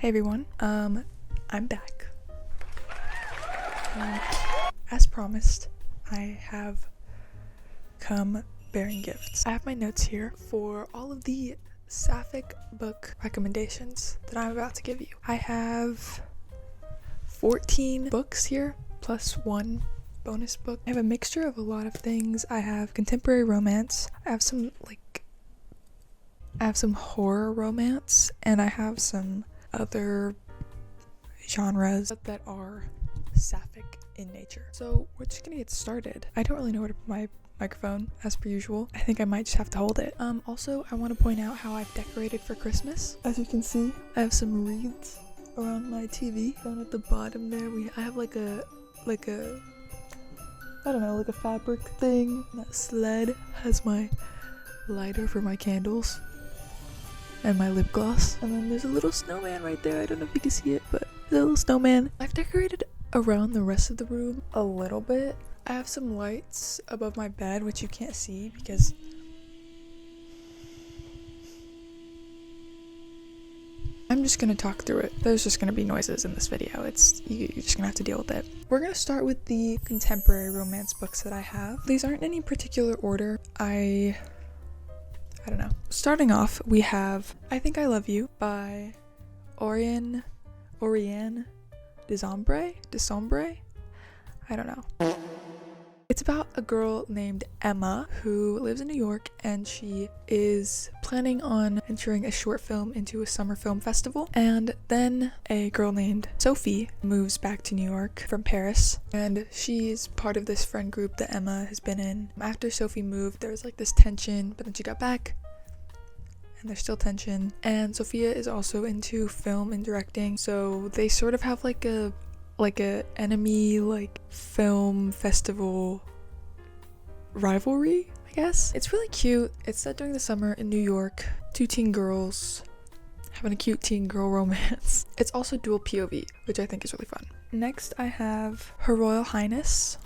Hey everyone, I'm back. As promised, I have come bearing gifts. I have my notes here for all of the Sapphic book recommendations that I'm about to give you. I have 14 books here, plus one bonus book. I have a mixture of a lot of things. I have contemporary romance, I have some horror romance, and I have some other genres that are sapphic in nature. So we're just gonna get started. I don't really know where to put my microphone as per usual. I think I might just have to hold it. Also, I want to point out how I've decorated for Christmas. As you can see, I have some wreaths around my TV. Down at the bottom there, I have like a fabric thing. That sled has my lighter for my candles and my lip gloss. And then there's a little snowman right there. I don't know if you can see it, but there's a little snowman. I've decorated around the rest of the room a little bit. I have some lights above my bed, which you can't see because I'm just gonna talk through it. There's just gonna be noises in this video. You're just gonna have to deal with it. We're gonna start with the contemporary romance books that I have. These aren't in any particular order. I don't know. Starting off, we have I Think I Love You by Oriane Desombre? I don't know. It's about a girl named Emma who lives in New York, and she is planning on entering a short film into a summer film festival. And then a girl named Sophie moves back to New York from Paris, and she's part of this friend group that Emma has been in. After Sophie moved, there was like this tension, but then she got back and there's still tension. And Sophia is also into film and directing, so they sort of have like a enemy film festival rivalry, I guess. It's really cute. It's set during the summer in New York. Two teen girls having a cute teen girl romance. It's also dual POV, which I think is really fun. Next I have Her Royal Highness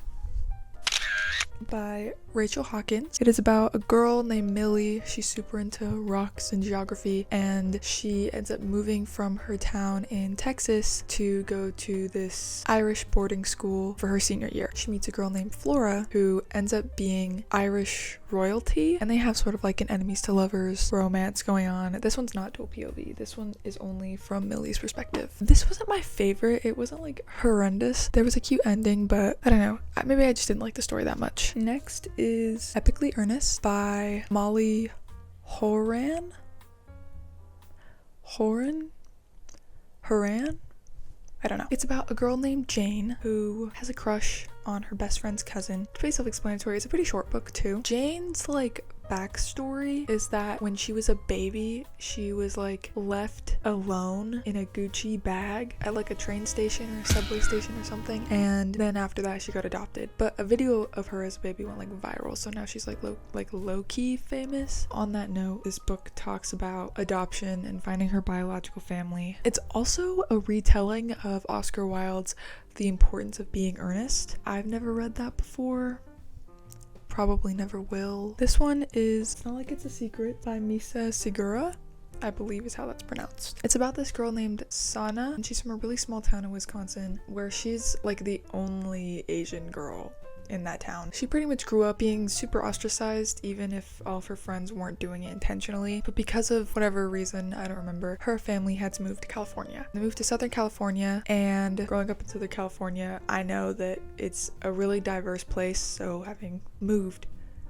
by Rachel Hawkins. It is about a girl named Millie. She's super into rocks and geography, and she ends up moving from her town in Texas to go to this Irish boarding school for her senior year. She meets a girl named Flora who ends up being Irish royalty, and they have sort of like an enemies to lovers romance going on. This one's not dual POV. This one is only from Millie's perspective. This wasn't my favorite. It wasn't like horrendous. There was a cute ending, but I don't know. Maybe I just didn't like the story that much. Next is Epically Earnest by Molly Horan? I don't know. It's about a girl named Jane who has a crush on her best friend's cousin. It's pretty self-explanatory. It's a pretty short book too. Jane's backstory is that when she was a baby, she was left alone in a Gucci bag at a train station or a subway station or something, and then after that she got adopted. But a video of her as a baby went viral, so now she's low-key famous. On that note, this book talks about adoption and finding her biological family. It's also a retelling of Oscar Wilde's The Importance of Being Earnest. I've never read that before. Probably never will. This one is It's Not Like It's a Secret by Misa Sigura, I believe is how that's pronounced. It's about this girl named Sana, and she's from a really small town in Wisconsin where she's the only Asian girl in that town. She pretty much grew up being super ostracized, even if all of her friends weren't doing it intentionally. But because of whatever reason, I don't remember, her family had to move to California. They moved to Southern California, and growing up in Southern California, I know that it's a really diverse place, so having moved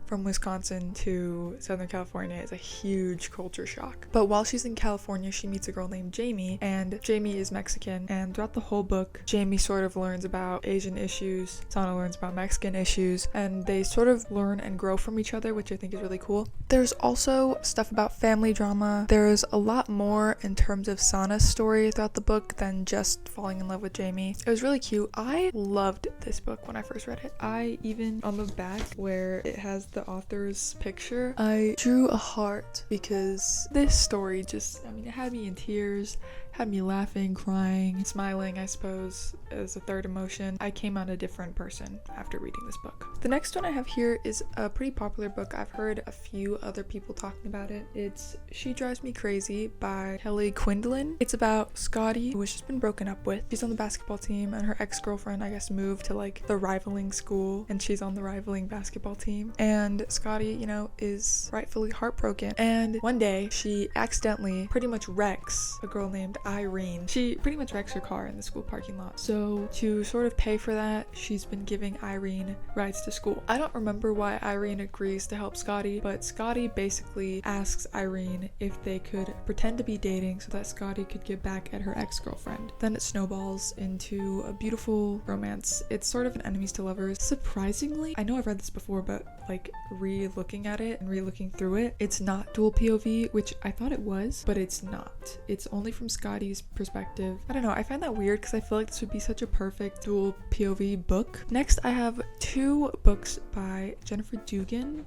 from Wisconsin to Southern California is a huge culture shock. But while she's in California, she meets a girl named Jamie, and Jamie is Mexican, and throughout the whole book, Jamie sort of learns about Asian issues, Sana learns about Mexican issues, and they sort of learn and grow from each other, which I think is really cool. There's also stuff about family drama. There's a lot more in terms of Sana's story throughout the book than just falling in love with Jamie. It was really cute. I loved this book when I first read it. I even, on the back where it has the author's picture, I drew a heart because this story just, it had me in tears, had me laughing, crying, smiling, I suppose, as a third emotion. I came out a different person after reading this book. The next one I have here is a pretty popular book. I've heard a few other people talking about it. It's She Drives Me Crazy by Kelly Quindlen. It's about Scotty, who has just been broken up with. She's on the basketball team, and her ex-girlfriend, I guess, moved to like the rivaling school, and she's on the rivaling basketball team. And Scotty, you know, is rightfully heartbroken. And one day, she accidentally pretty much wrecks a girl named Irene. She pretty much wrecks her car in the school parking lot. So to sort of pay for that, she's been giving Irene rides to school. I don't remember why Irene agrees to help Scotty, but Scotty basically asks Irene if they could pretend to be dating so that Scotty could get back at her ex-girlfriend. Then it snowballs into a beautiful romance. It's sort of an enemies to lovers. Surprisingly, I know I've read this before, but like re-looking at it and re-looking through it, it's not dual POV, which I thought it was, but it's not. It's only from Scotty's perspective. I don't know, I find that weird because I feel like this would be such a perfect dual POV book. Next, I have two books by Jennifer Dugan,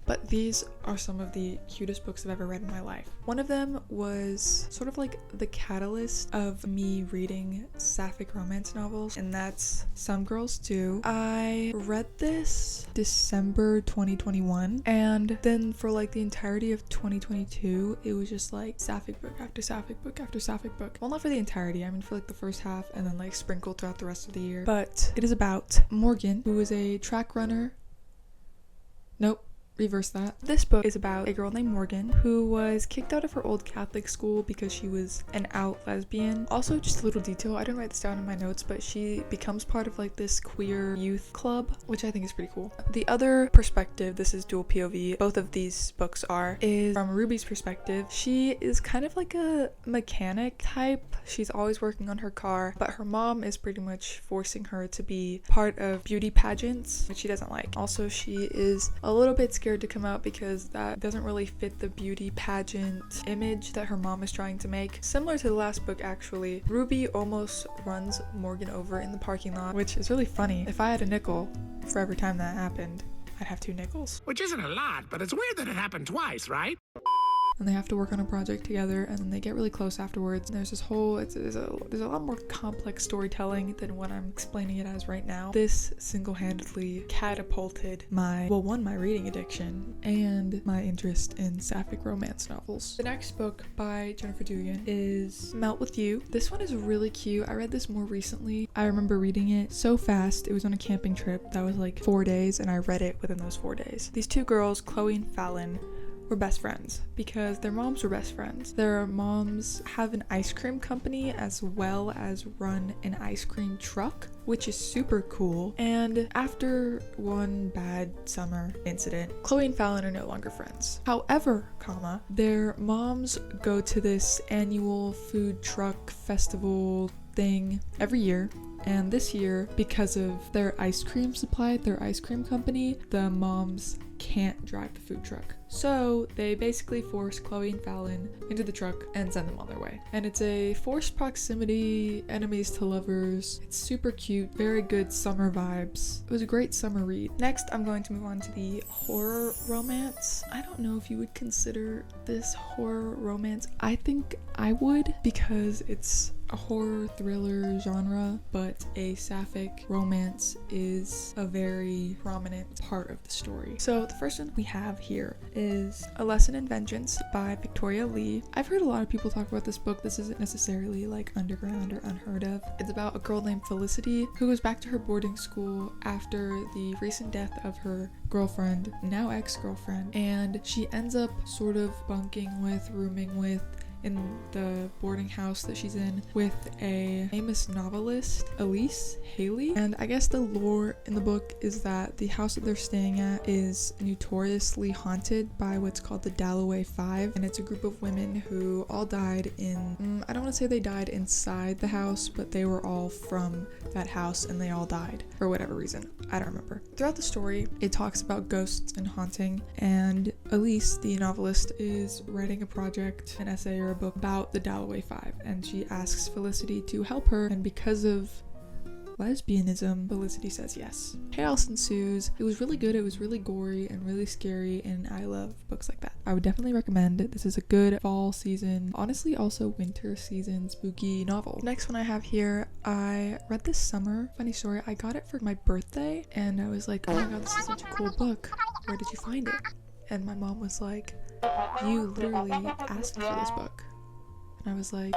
but these are some of the cutest books I've ever read in my life. One of them was sort of like the catalyst of me reading Sapphic romance novels, and that's Some Girls Do. I read this December 2021, and then for like the entirety of 2022, it was just like Sapphic book after Sapphic book after Sapphic book. Well, not for the entirety, I mean for like the first half, and then like sprinkled throughout the rest of the year. But it is about Morgan, who is a track runner. Nope. Reverse that. This book is about a girl named Morgan who was kicked out of her old Catholic school because she was an out lesbian. Also, just a little detail, I didn't write this down in my notes, but she becomes part of like this queer youth club, which I think is pretty cool. The other perspective, this is dual POV, both of these books are, is from Ruby's perspective. She is kind of like a mechanic type. She's always working on her car, but her mom is pretty much forcing her to be part of beauty pageants, which she doesn't like. Also, she is a little bit scared to come out because that doesn't really fit the beauty pageant image that her mom is trying to make. Similar to the last book, actually, Ruby almost runs Morgan over in the parking lot, which is really funny. If I had a nickel for every time that happened, I'd have 2 nickels. Which isn't a lot, but it's weird that it happened twice, right? And they have to work on a project together, and then they get really close afterwards. And there's this whole, there's a lot more complex storytelling than what I'm explaining it as right now. This single-handedly catapulted my reading addiction and my interest in Sapphic romance novels. The next book by Jennifer Dugan is Melt With You. This one is really cute. I read this more recently. I remember reading it so fast. It was on a camping trip that was like 4 days, and I read it within those 4 days. These two girls, Chloe and Fallon, were best friends because their moms were best friends. Their moms have an ice cream company as well as run an ice cream truck, which is super cool. And after one bad summer incident, Chloe and Fallon are no longer friends. However, their moms go to this annual food truck festival thing every year. And this year, because of their ice cream supply, their ice cream company, the moms can't drive the food truck. So they basically force Chloe and Fallon into the truck and send them on their way. And it's a forced proximity, enemies to lovers. It's super cute, very good summer vibes. It was a great summer read. Next, I'm going to move on to the horror romance. I don't know if you would consider this horror romance. I think I would, because it's a horror thriller genre, but a Sapphic romance is a very prominent part of the story. So the first one we have here is A Lesson in Vengeance by Victoria Lee. I've heard a lot of people talk about this book. This isn't necessarily like underground or unheard of. It's about a girl named Felicity who goes back to her boarding school after the recent death of her girlfriend, now ex-girlfriend, and she ends up sort of rooming with in the boarding house that she's in with a famous novelist, Elise Haley. And I guess the lore in the book is that the house that they're staying at is notoriously haunted by what's called the Dalloway Five, and it's a group of women who all died in, I don't want to say they died inside the house, but they were all from that house and they all died for whatever reason. I don't remember. Throughout the story, it talks about ghosts and haunting, and Elise, the novelist, is writing a project, an essay or a book about the Dalloway Five, and she asks Felicity to help her, and because of lesbianism? Felicity says yes. Chaos ensues. It was really good. It was really gory and really scary, and I love books like that. I would definitely recommend it. This is a good fall season, honestly also winter season spooky novel. Next one I have here, I read this summer. Funny story, I got it for my birthday and I was like, oh my god, this is such a cool book. Where did you find it? And my mom was like, you literally asked for this book. And I was like,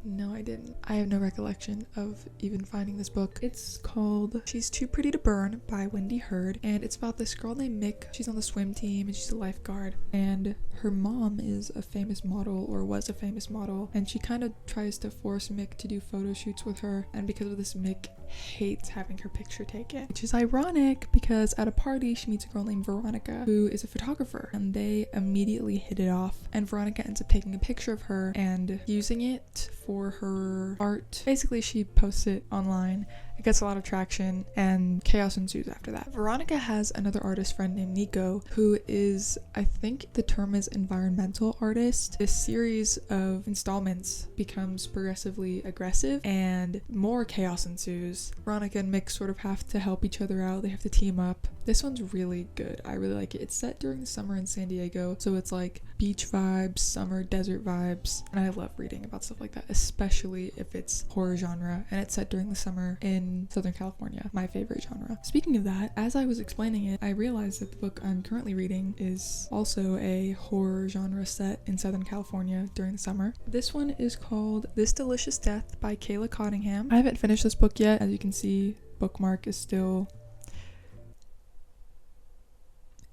no, I didn't. I have no recollection of even finding this book. It's called She's Too Pretty to Burn by Wendy Hurd, and it's about this girl named Mick. She's on the swim team and she's a lifeguard, and her mom is a famous model, or was a famous model, and she kind of tries to force Mick to do photo shoots with her, and because of this, Mick hates having her picture taken, which is ironic because at a party she meets a girl named Veronica who is a photographer, and they immediately hit it off, and Veronica ends up taking a picture of her and using it for her art. Basically, she posts it online. It gets a lot of traction and chaos ensues after that. Veronica has another artist friend named Nico, who is, I think the term is environmental artist. This series of installments becomes progressively aggressive and more chaos ensues. Veronica and Mick sort of have to help each other out. They have to team up. This one's really good. I really like it. It's set during the summer in San Diego, so it's like beach vibes, summer desert vibes, and I love reading about stuff like that, especially if it's horror genre and it's set during the summer in Southern California, my favorite genre. Speaking of that, as I was explaining it, I realized that the book I'm currently reading is also a horror genre set in Southern California during the summer. This one is called This Delicious Death by Kayla Cottingham. I haven't finished this book yet. As you can see, bookmark is still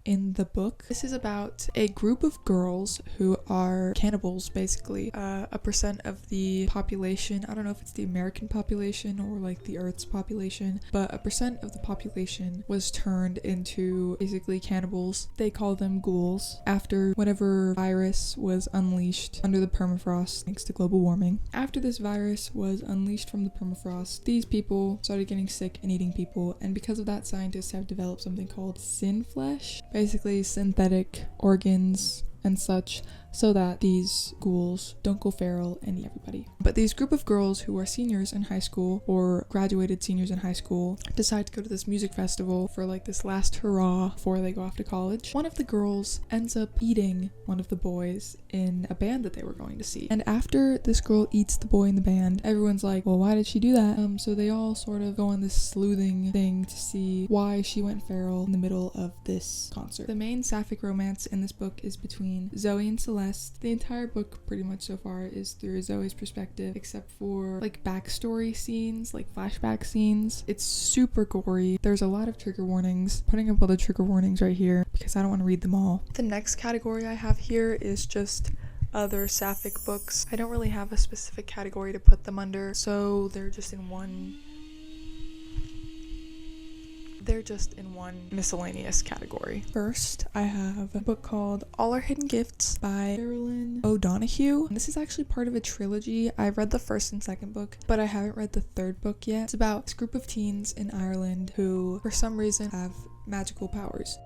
in the book. This is about a group of girls who are cannibals, basically. A percent of the population, I don't know if it's the American population or like the Earth's population, but a percent of the population was turned into basically cannibals. They call them ghouls after whatever virus was unleashed under the permafrost thanks to global warming. After this virus was unleashed from the permafrost, these people started getting sick and eating people, and because of that, scientists have developed something called sin flesh, basically synthetic organs and such, so that these ghouls don't go feral and eat everybody. But these group of girls who are seniors in high school or graduated seniors in high school decide to go to this music festival for like this last hurrah before they go off to college. One of the girls ends up eating one of the boys in a band that they were going to see, and after this girl eats the boy in the band, everyone's like, well, why did she do that? So they all sort of go on this sleuthing thing to see why she went feral in the middle of this concert. The main Sapphic romance in this book is between Zoe and Celeste. The entire book pretty much so far is through Zoe's perspective, except for like backstory scenes, like flashback scenes. It's super gory. There's a lot of trigger warnings. Putting up all the trigger warnings right here because I don't want to read them all. The next category I have here is just other Sapphic books. I don't really have a specific category to put them under, so they're just in one miscellaneous category. First, I have a book called All Our Hidden Gifts by Carolyn O'Donoghue. This is actually part of a trilogy. I've read the first and second book, but I haven't read the third book yet. It's about this group of teens in Ireland who, for some reason, have magical powers.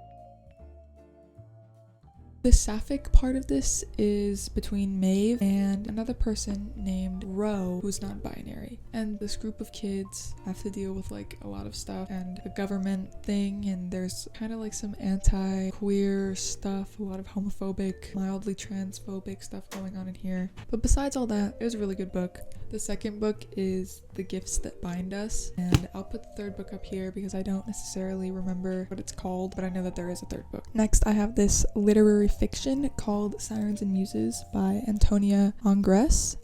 The Sapphic part of this is between Maeve and another person named Ro, who's non-binary. And this group of kids have to deal with like a lot of stuff and a government thing, and there's kind of like some anti-queer stuff, a lot of homophobic, mildly transphobic stuff going on in here. But besides all that, it was a really good book. The second book is The Gifts That Bind Us, and I'll put the third book up here because I don't necessarily remember what it's called, but I know that there is a third book. Next, I have this literary fiction called Sirens and Muses by Antonia Ongres.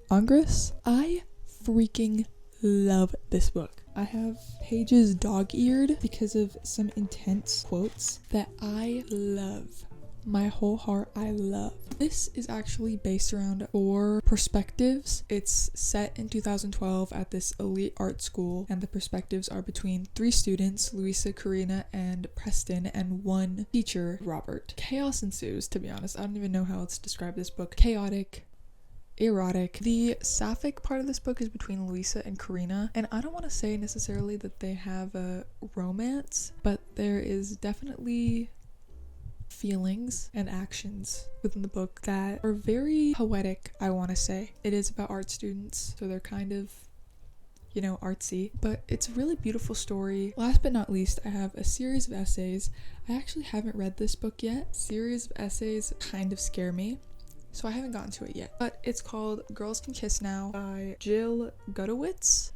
I freaking love this book. I have pages dog-eared because of some intense quotes that I love. My whole heart, I love. This is actually based around 4 perspectives. It's set in 2012 at this elite art school, and the perspectives are between 3 students, Louisa, Karina, and Preston, and 1 teacher, Robert. Chaos ensues, to be honest. I don't even know how else to describe this book. Chaotic, erotic. The Sapphic part of this book is between Louisa and Karina, and I don't want to say necessarily that they have a romance, but there is definitely feelings and actions within the book that are very poetic, I want to say. It is about art students, so they're kind of you know, artsy, but it's a really beautiful story. Last but not least, I have a series of essays. I actually haven't read this book yet. Series of essays kind of scare me, so I haven't gotten to it yet, but it's called Girls Can Kiss Now by Jill Gutowitz.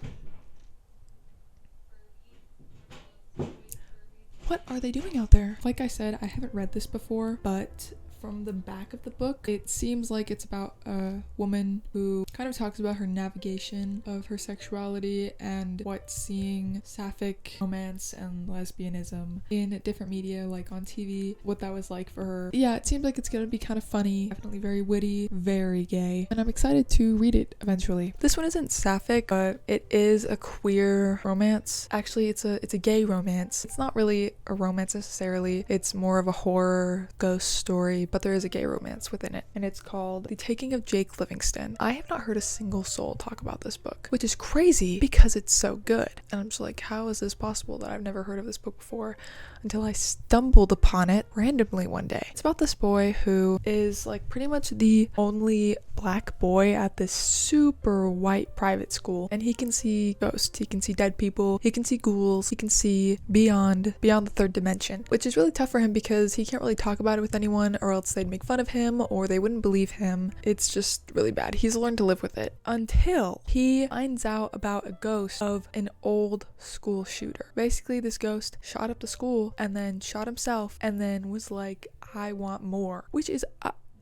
What are they doing out there? Like I said, I haven't read this before, but from the back of the book, it seems like it's about a woman who kind of talks about her navigation of her sexuality and what seeing Sapphic romance and lesbianism in different media, like on TV, what that was like for her. Yeah, it seems like it's gonna be kind of funny, definitely very witty, very gay, and I'm excited to read it eventually. This one isn't Sapphic, but it is a queer romance. Actually, it's a gay romance. It's not really a romance necessarily. It's more of a horror ghost story, but there is a gay romance within it, and it's called The Taking of Jake Livingston. I have not heard a single soul talk about this book, which is crazy because it's so good, and I'm just like, how is this possible that I've never heard of this book before, until I stumbled upon it randomly one day. It's about this boy who is like pretty much the only black boy at this super white private school, and he can see ghosts, he can see dead people, he can see ghouls, he can see beyond the third dimension, which is really tough for him because he can't really talk about it with anyone, or else they'd make fun of him or they wouldn't believe him. It's just really bad. He's learned to live with it until he finds out about a ghost of an old school shooter. Basically, this ghost shot up the school and then shot himself and then was like, I want more, which is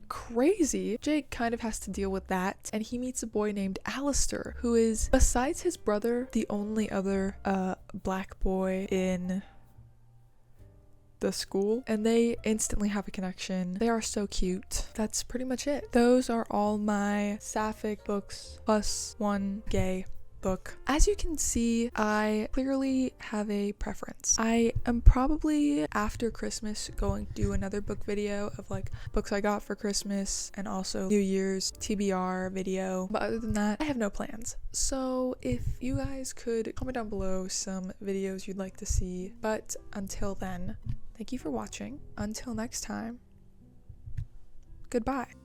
crazy. Jake kind of has to deal with that, and he meets a boy named Alistair, who is, besides his brother, the only other black boy in the school, and they instantly have a connection. They are so cute. That's pretty much it. Those are all my Sapphic books plus one gay book. As you can see, I clearly have a preference. I am probably after Christmas going to do another book video of like books I got for Christmas and also New Year's TBR video, but other than that I have no plans. So if you guys could comment down below some videos you'd like to see, but until then, thank you for watching. Until next time, goodbye.